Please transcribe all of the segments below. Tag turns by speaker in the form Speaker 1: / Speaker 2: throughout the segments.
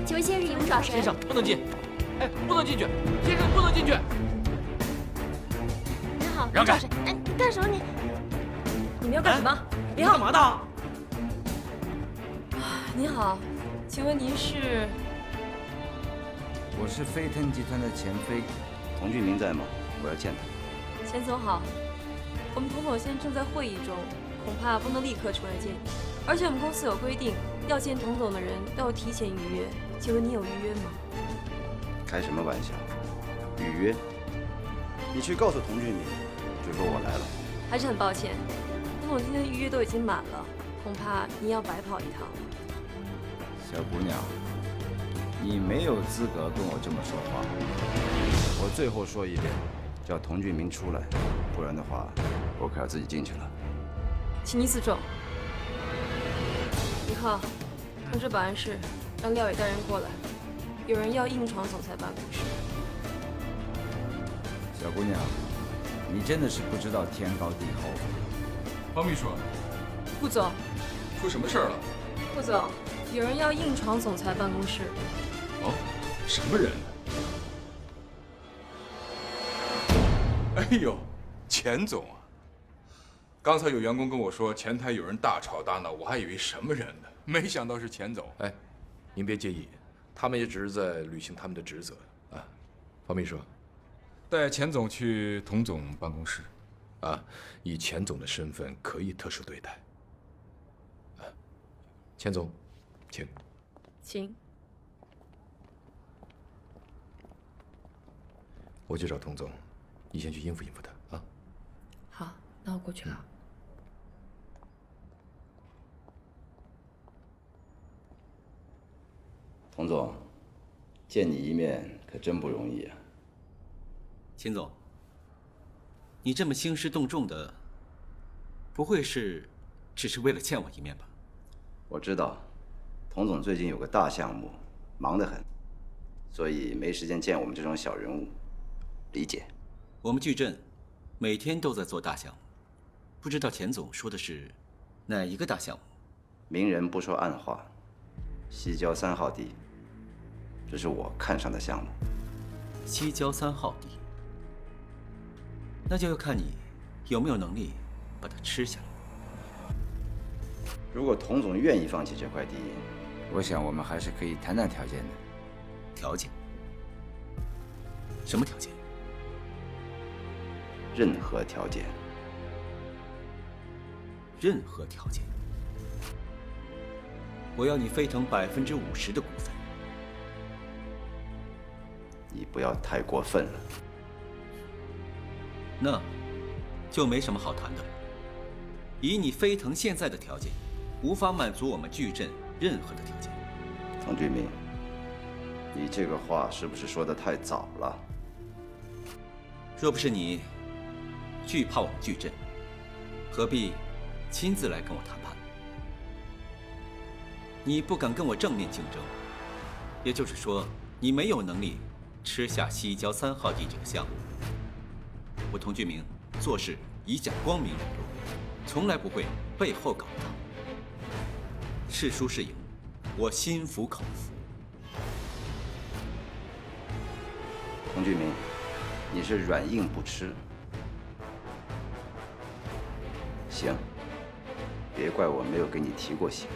Speaker 1: 请问先生，你们找谁？
Speaker 2: 先生不能进，哎，不能进去，先生不能进去。
Speaker 1: 您好，
Speaker 2: 让开！
Speaker 1: 谁？哎，你干什么你？
Speaker 3: 你们要干什么？
Speaker 2: 你干嘛的？
Speaker 3: 您好，请问您是？
Speaker 4: 我是飞腾集团的钱飞，
Speaker 5: 童俊明在吗？我要见他。
Speaker 3: 钱总好，我们童总现在正在会议中，恐怕不能立刻出来见你。而且我们公司有规定，要见童总的人都要提前预约。请问你有预约吗？
Speaker 5: 开什么玩笑？预约？你去告诉童俊明，就说我来了。
Speaker 3: 还是很抱歉，童总今天的预约都已经满了，恐怕您要白跑一趟了。
Speaker 4: 小姑娘，你没有资格跟我这么说话。
Speaker 5: 我最后说一遍，叫童俊明出来，不然的话，我可要自己进去了。
Speaker 3: 请您自重。1号，通知保安室，让廖伟带人过来，有人要硬闯总裁办公室。
Speaker 4: 小姑娘，你真的是不知道天高地厚。
Speaker 6: 方秘书，
Speaker 3: 顾总，
Speaker 6: 出什么事儿了？
Speaker 3: 顾总，有人要硬闯总裁办公室。
Speaker 6: 哦，什么人？哎呦，钱总啊！刚才有员工跟我说前台有人大吵大闹，我还以为什么人呢，没想到是钱总。
Speaker 2: 哎，您别介意，他们也只是在履行他们的职责啊。方秘书，
Speaker 6: 带钱总去童总办公室。
Speaker 2: 啊，以钱总的身份可以特殊对待。啊，钱总，请。
Speaker 3: 请。
Speaker 2: 我去找童总，你先去应付应付他啊。
Speaker 3: 好，那我过去了。
Speaker 5: 童总，见你一面可真不容易啊。
Speaker 7: 秦总，你这么兴师动众的，不会是只是为了见我一面吧？
Speaker 5: 我知道，童总最近有个大项目，忙得很，所以没时间见我们这种小人物，理解。
Speaker 7: 我们矩阵每天都在做大项目，不知道钱总说的是哪一个大项目？
Speaker 5: 明人不说暗话，西郊3号地，这是我看上的项目。
Speaker 7: 西郊3号地，那就要看你有没有能力把它吃下来。
Speaker 5: 如果童总愿意放弃这块地，
Speaker 4: 我想我们还是可以谈谈条件的。
Speaker 7: 条件？什么条件？
Speaker 5: 任何条件。
Speaker 7: 任何条件。我要你飞腾50%的股份。
Speaker 5: 你不要太过分了。
Speaker 7: 那就没什么好谈的了。以你飞腾现在的条件，无法满足我们矩阵任何的条件。
Speaker 5: 童俊明，你这个话是不是说得太早了？
Speaker 7: 若不是你惧怕我们矩阵，何必亲自来跟我谈判？你不敢跟我正面竞争，也就是说，你没有能力吃下西郊3号地这个项目。我童俊明做事一向光明磊落，从来不会背后搞一套。是输是赢，我心服口服。
Speaker 5: 童俊明，你是软硬不吃。行，别怪我没有跟你提过醒。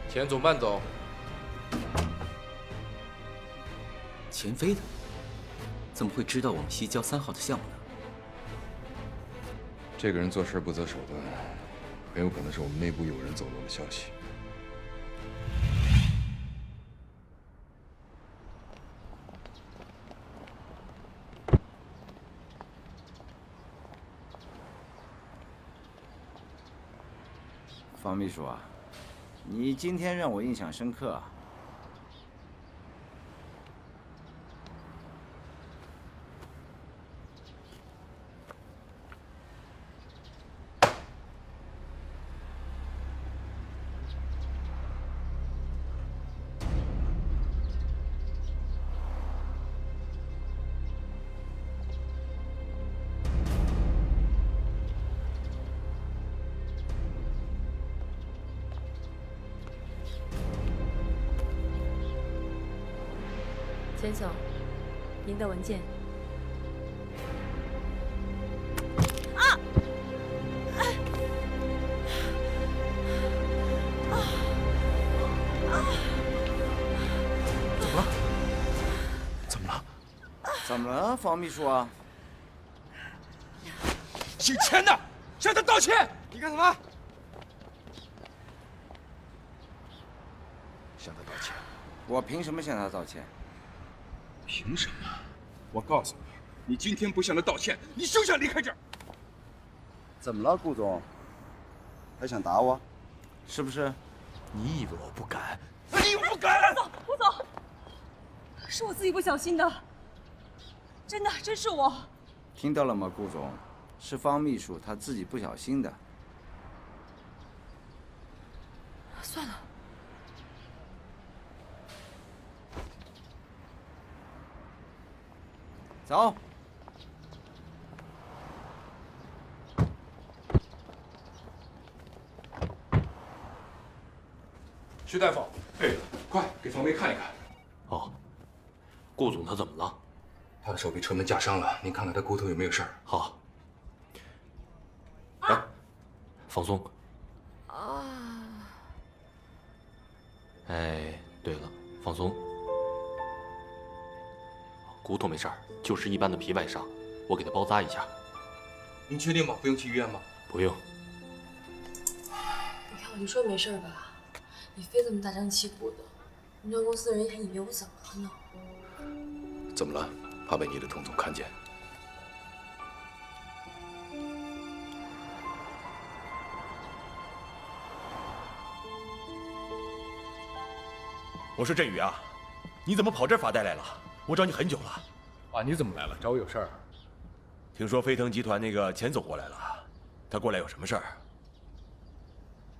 Speaker 2: 钱总、慢走。
Speaker 7: 钱飞的，怎么会知道我们西郊3号的项目呢？
Speaker 6: 这个人做事不择手段，很有可能是我们内部有人走漏了消息。
Speaker 4: 方秘书啊，你今天让我印象深刻啊。
Speaker 3: 钱总，您的文件。
Speaker 4: 怎么了，方秘书啊？
Speaker 6: 姓钱的，向他道歉！
Speaker 8: 你干什么？
Speaker 2: 向他道歉。
Speaker 4: 我凭什么向他道歉？
Speaker 6: 凭什么？我告诉你，你今天不向他道歉，你休想离开这儿！
Speaker 5: 怎么了，顾总？还想打我？
Speaker 4: 是不是？
Speaker 2: 你以为我不敢？
Speaker 6: 你不敢！
Speaker 3: 顾总，是我自己不小心的，真是我。
Speaker 4: 听到了吗，顾总？是方秘书他自己不小心的。
Speaker 3: 算了。
Speaker 4: 走。
Speaker 6: 徐大夫，哎，快给方梅看一看。
Speaker 9: 哦，顾总他怎么了？
Speaker 6: 他的手被车门夹伤了，您看看他骨头有没有事儿。
Speaker 9: 好。哎，放松。哎，对了，放松。骨头没事儿，就是一般的皮外伤，我给他包扎一下。
Speaker 6: 您确定吗？不用去医院吗？
Speaker 9: 不用。
Speaker 3: 你看我就说没事吧，你非这么大张旗鼓的，我们这公司的人还以为我怎么了呢？
Speaker 2: 怎么了？怕被你的童总看见？
Speaker 10: 我说振宇啊，你怎么跑这儿发呆来了？我找你很久了。
Speaker 6: 啊，你怎么来了？找我有事儿？
Speaker 10: 听说飞腾集团那个钱总过来了，他过来有什么事儿？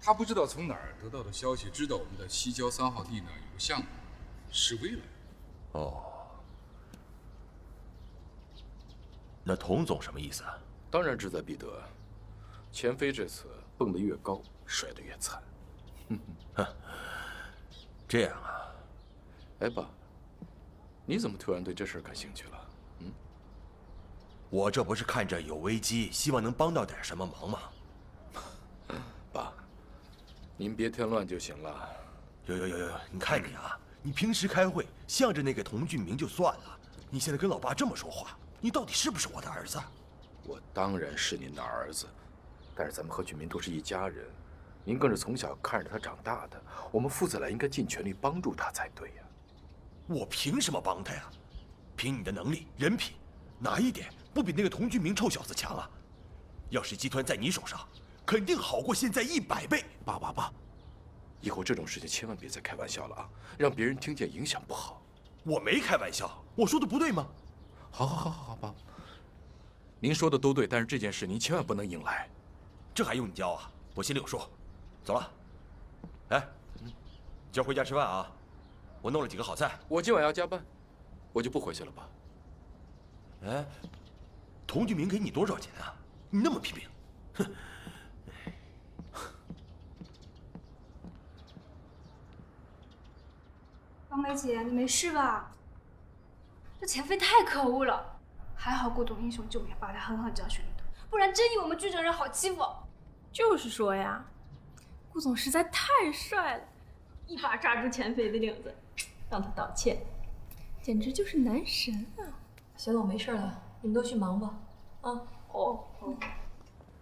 Speaker 6: 他不知道从哪儿得到的消息，知道我们的西郊3号地呢有个项目，示威来了。
Speaker 10: 哦，那童总什么意思啊？
Speaker 2: 当然志在必得。钱飞这次蹦得越高，摔得越惨。
Speaker 10: 这样啊？
Speaker 2: 哎，爸，你怎么突然对这事儿感兴趣了？
Speaker 10: 我这不是看着有危机，希望能帮到点什么忙吗？
Speaker 2: 爸，您别添乱就行了。
Speaker 10: 有，你看你啊，你平时开会向着那个童俊明就算了，你现在跟老爸这么说话，你到底是不是我的儿子？
Speaker 2: 我当然是您的儿子，但是咱们和俊明都是一家人，您更是从小看着他长大的，我们父子俩应该尽全力帮助他才对呀。
Speaker 10: 我凭什么帮他呀？凭你的能力、人品，哪一点不比那个童俊明臭小子强啊？要是集团在你手上，肯定好过现在100倍。
Speaker 2: 爸，以后这种事情千万别再开玩笑了啊，让别人听见影响不好。
Speaker 10: 我没开玩笑，我说的不对吗？
Speaker 2: 好，爸，您说的都对，但是这件事您千万不能硬来。
Speaker 10: 这还用你教啊？我心里有数。走了。哎，今儿回家吃饭啊，我弄了几个好菜。
Speaker 2: 我今晚要加班，我就不回去了，爸。
Speaker 10: 哎，童俊明给你多少钱啊？你那么拼命，哼！
Speaker 1: 王梅姐，你没事吧？这钱飞太可恶了，还好顾董英雄救命，把他狠狠教训了一顿，不然真以为我们剧整人好欺负。
Speaker 3: 就是说呀，顾总实在太帅了，一把抓住钱飞的领子，让他道歉，简直就是男神啊！小董没事了，你们都去忙吧。啊，哦。